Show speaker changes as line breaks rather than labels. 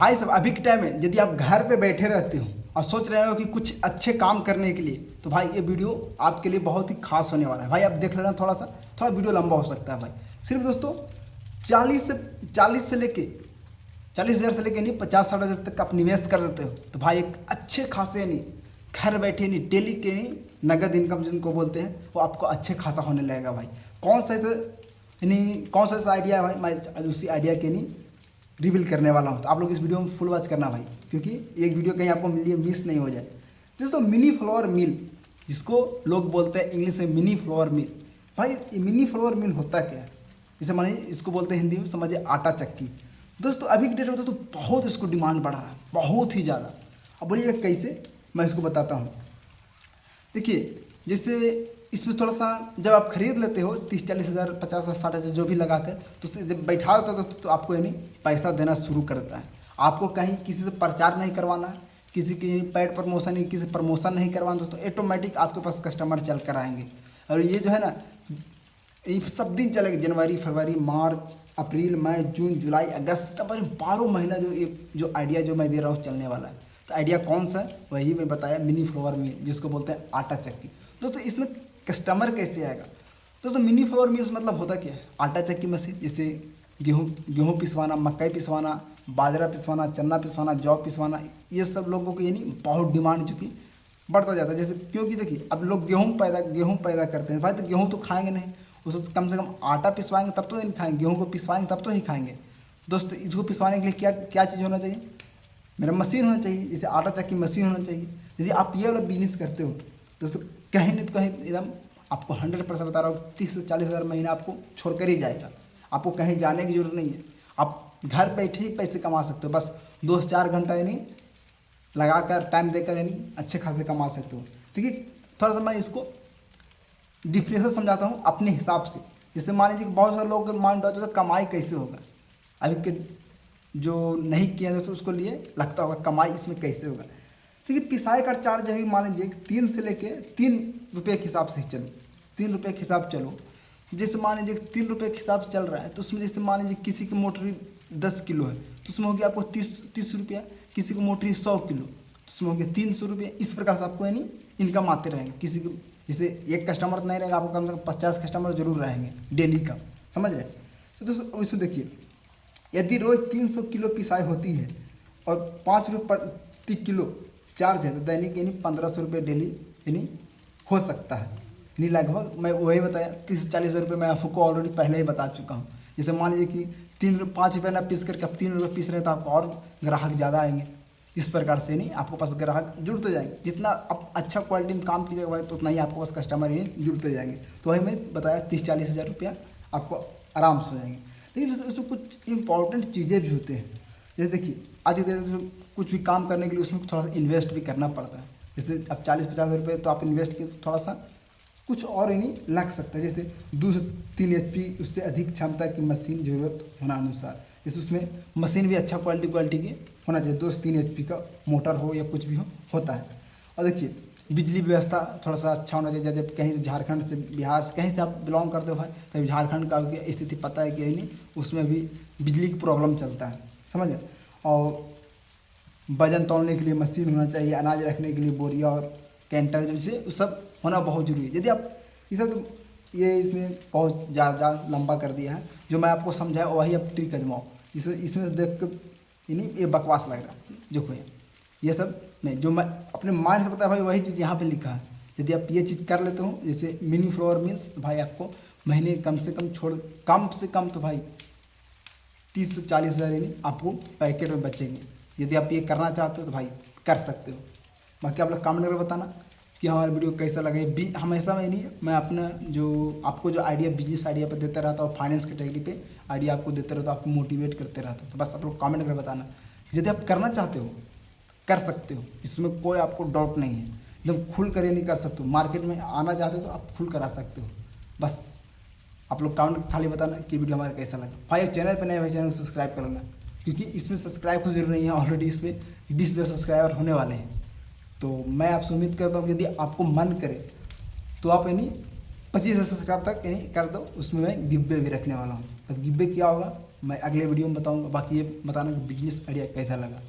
भाई सब अभी के टाइम में यदि आप घर पे बैठे रहते हो और सोच रहे हो कि कुछ अच्छे काम करने के लिए, तो भाई ये वीडियो आपके लिए बहुत ही खास होने वाला है। भाई आप देख लेना, थोड़ा वीडियो लंबा हो सकता है भाई। सिर्फ दोस्तों 40 से लेके 40,000 से लेके नहीं 50-60,000 तक आप निवेश कर सकते हो, तो भाई एक अच्छे खासे नहीं घर बैठे नहीं डेली के नहीं नगद इनकम जिनको बोलते हैं वो आपको अच्छे खासा होने लगेगा भाई। कौन सा ऐसा आइडिया है भाई, मैं उसी आइडिया के नहीं रिवील करने वाला हूँ। तो आप लोग इस वीडियो में फुल वॉच करना भाई, क्योंकि एक वीडियो कहीं आपको मिस नहीं हो जाए। दोस्तों मिनी फ्लावर मिल, जिसको लोग बोलते हैं इंग्लिश में मिनी फ्लावर मिल, भाई ये मिनी फ्लावर मिल होता क्या है? जैसे मानिए इसको बोलते हैं हिंदी में, समझिए आटा चक्की। दोस्तों अभी के डेट में दोस्तों बहुत इसको डिमांड बढ़ रहा है, बहुत ही ज़्यादा। अब बोलिए कैसे, मैं इसको बताता हूँ। देखिए जैसे इसमें थोड़ा सा जब आप खरीद लेते हो 30-40,000 50,000 60,000 जो भी लगा कर, तो जब बैठा देता हो दोस्तों तो आपको यानी पैसा देना शुरू करता है। आपको कहीं किसी से प्रचार नहीं करवाना है, किसी की पेड प्रमोशन नहीं, किसी प्रमोशन नहीं करवाना दोस्तों, ऑटोमेटिक आपके पास कस्टमर चल कर आएंगे। और ये जो है ना ये सब दिन चलेगा, जनवरी फरवरी मार्च अप्रैल मई जून जुलाई अगस्त सितंबर 12 महीना जो आइडिया जो मैं दे रहा हूँ चलने वाला है। तो आइडिया कौन सा है वही मैं बताया, मिनी फ्लावर मिल, जिसको बोलते हैं आटा चक्की। दोस्तों इसमें कस्टमर कैसे आएगा? दोस्तों मिनी फ्लावर मिल्स मतलब होता क्या है? आटा चक्की मशीन, जैसे गेहूँ पिसवाना, मकई पिसवाना, बाजरा पिसवाना, चना पिसवाना, जौ पिसवाना, ये सब लोगों को यानी बहुत डिमांड चुकी बढ़ता जाता है। जैसे क्योंकि देखिए अब लोग गेहूँ पैदा करते हैं भाई, तो गेहूँ तो खाएंगे नहीं, उसको कम से कम आटा पिसवाएंगे तब तो नहीं खाएंगे, गेहूँ को पिसवाएंगे तब तो ही खाएंगे। दोस्तों इसको पिसवाने के लिए क्या क्या चीज़ होना चाहिए? मेरा मशीन होना चाहिए, जैसे आटा चक्की मशीन होना चाहिए। यदि आप ये वाला बिजनेस करते हो दोस्तों, कहीं नहीं तो कहीं एकदम आपको 100% बता रहा हूँ 30 से 40,000 महीना आपको छोड़ कर ही जाएगा। आपको कहीं जाने की जरूरत नहीं है, आप घर बैठे ही पैसे कमा सकते हो। बस 2 से 4 घंटा यानी लगा कर टाइम देकर यानी अच्छे खासे कमा सकते हो। ठीक है, थोड़ा सा मैं इसको डिफरेंस समझाता हूँ अपने हिसाब से। जैसे मान लीजिए बहुत सारे लोग मान रहे तो कमाई कैसे होगा, अभी के जो नहीं किया दोस्तों उसको लिए लगता होगा कमाई इसमें कैसे होगा। देखिए पिसाई का चार्ज अभी मान लीजिए 3 से लेके 3 रुपये के हिसाब से चलो, 3 रुपये के हिसाब चलो। जैसे मान लीजिए 3 रुपये के हिसाब से चल रहा है, तो उसमें जैसे मान लीजिए किसी की मोटरी 10 किलो है तो उसमें हो गया आपको 30 रुपया, किसी की मोटरी 100 किलो तो उसमें हो गया 300 रुपये। इस प्रकार से आपको यानी इनकम आते रहेंगे। किसी को जैसे एक कस्टमर तो नहीं रहेगा, आपको कम से कम 50 कस्टमर जरूर रहेंगे डेली का, समझ रहे? तो दोस्तों इसमें देखिए यदि रोज़ 300 किलो पिसाई होती है और 5 रुपये प्रति किलो चार्ज है, तो दैनिक यानी 1,500 रुपये डेली यानी हो सकता है। यानी लगभग मैं वही बताया 30 से 40,000 रुपये मैं आपको ऑलरेडी पहले ही बता चुका हूँ। जैसे मान लीजिए कि 5 रुपये ना पीस करके आप 3 रुपये पीस रहे हैं, तो आपको और ग्राहक ज़्यादा आएंगे। इस प्रकार से नहीं आपको पास ग्राहक जुड़ते जाएंगे। जितना आप अच्छा क्वालिटी में काम कीजिएगा भाई, तो उतना ही आपको पास कस्टमर ही जुड़ते जाएंगे। तो वही मैं बताया 30-40,000 रुपया आपको आराम से हो जाएंगे। लेकिन दोस्तों इसमें कुछ इंपॉर्टेंट चीज़ें भी होते हैं। जैसे देखिए आज के दिन में कुछ भी काम करने के लिए उसमें थोड़ा सा इन्वेस्ट भी करना पड़ता है। जैसे अब 40-50 रुपये तो आप इन्वेस्ट किए, तो थोड़ा सा कुछ और ही नहीं लग सकता है। जैसे 2 से 3 HP उससे अधिक क्षमता की मशीन ज़रूरत होना अनुसार, जैसे उसमें मशीन भी अच्छा क्वालिटी की होना चाहिए। 2 से 3 HP का मोटर हो या कुछ भी होता है। और देखिए बिजली व्यवस्था थोड़ा सा अच्छा होना चाहिए। जब कहीं से झारखंड से बिहार से कहीं से आप बिलोंग करते हो भाई, तभी झारखंड का स्थिति पता है कि नहीं, उसमें भी बिजली की प्रॉब्लम चलता है, समझ। और वजन तौलने के लिए मशीन होना चाहिए, अनाज रखने के लिए बोरिया और कैंटर जैसे वो सब होना बहुत जरूरी है। यदि आप ये इसमें बहुत ज़्यादा लंबा कर दिया है, जो मैं आपको समझाया वही आप ट्रिक आजमाओ। इसमें देख कर ये बकवास लग रहा है जो कोई ये सब नहीं, जो मैं अपने माइंड से पता है भाई वही चीज़ यहाँ पे लिखा है। यदि आप ये चीज़ कर लेते हो जैसे मिनी फ्लावर मिल्स, तो भाई आपको महीने कम से कम तो भाई 30 से 40,000 यानी आपको पैकेट में बचेंगे। यदि आप ये करना चाहते हो तो भाई कर सकते हो। बाकी आप लोग कमेंट करके बताना कि हमारा वीडियो कैसा लगा। हमेशा मैं नहीं, मैं अपना जो आपको जो आइडिया बिजनेस आइडिया पर देता रहता हूँ, फाइनेंस कैटेगरी पे आइडिया आपको देते रहता हूँ, आपको मोटिवेट करते रहता हूँ। तो बस आप लोग कमेंट करके बताना। यदि आप करना चाहते हो कर सकते हो, इसमें कोई आपको डाउट नहीं है। एकदम खुल कर ये नहीं कर सकते हो, मार्केट में आना चाहते हो तो आप खुल कर आ सकते हो। बस आप लोग कमेंट खाली बताना कि वीडियो हमारा कैसा लगा। भाई चैनल पर नए भाई चैनल को सब्सक्राइब कर लेना, क्योंकि इसमें सब्सक्राइब को जरूर नहीं है, ऑलरेडी इसमें 20,000 सब्सक्राइबर होने वाले हैं। तो मैं आपसे उम्मीद करता हूँ यदि आपको मन करे तो आप यानी 25,000 सब्सक्राइब तक यानी कर दो। उसमें मैं गिव वे भी रखने वाला हूँ। अब गिव वे क्या होगा मैं अगले वीडियो में बताऊंगा। बाकी ये बताना कि बिजनेस आइडिया कैसा लगा।